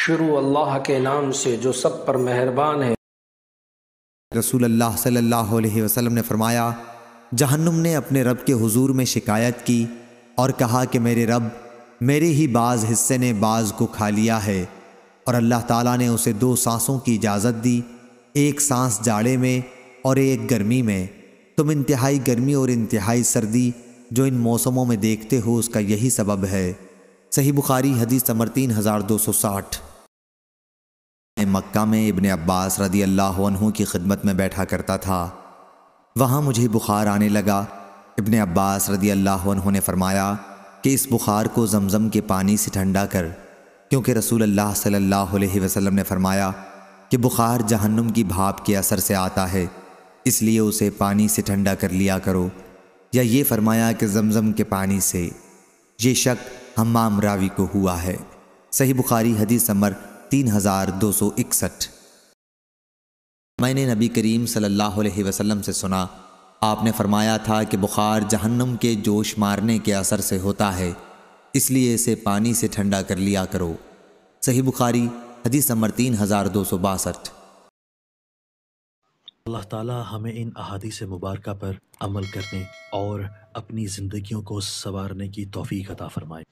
شروع اللہ کے نام سے جو سب پر مہربان ہے۔ رسول اللہ صلی اللہ علیہ وسلم نے فرمایا، جہنم نے اپنے رب کے حضور میں شکایت کی اور کہا کہ میرے رب، میرے ہی بعض حصے نے بعض کو کھا لیا ہے، اور اللہ تعالیٰ نے اسے 2 سانسوں کی اجازت دی، ایک سانس جاڑے میں اور ایک گرمی میں۔ تم انتہائی گرمی اور انتہائی سردی جو ان موسموں میں دیکھتے ہو اس کا یہی سبب ہے۔ صحیح بخاری حدیث نمبر 3260۔ میں مکہ میں ابن عباس رضی اللہ عنہ کی خدمت میں بیٹھا کرتا تھا، وہاں مجھے بخار آنے لگا۔ ابن عباس رضی اللہ عنہ نے فرمایا کہ اس بخار کو زمزم کے پانی سے ٹھنڈا کر، کیونکہ رسول اللہ صلی اللہ علیہ وسلم نے فرمایا کہ بخار جہنم کی بھاپ کے اثر سے آتا ہے، اس لیے اسے پانی سے ٹھنڈا کر لیا کرو، یا یہ فرمایا کہ زمزم کے پانی سے۔ یہ شک حمام راوی کو ہوا ہے۔ صحیح بخاری حدیث نمبر 3261۔ میں نے نبی کریم صلی اللہ علیہ وسلم سے سنا، آپ نے فرمایا تھا کہ بخار جہنم کے جوش مارنے کے اثر سے ہوتا ہے، اس لیے اسے پانی سے ٹھنڈا کر لیا کرو۔ صحیح بخاری حدیث نمبر 3262۔ اللہ تعالی ہمیں ان احادیث مبارکہ پر عمل کرنے اور اپنی زندگیوں کو سنوارنے کی توفیق عطا فرمائے۔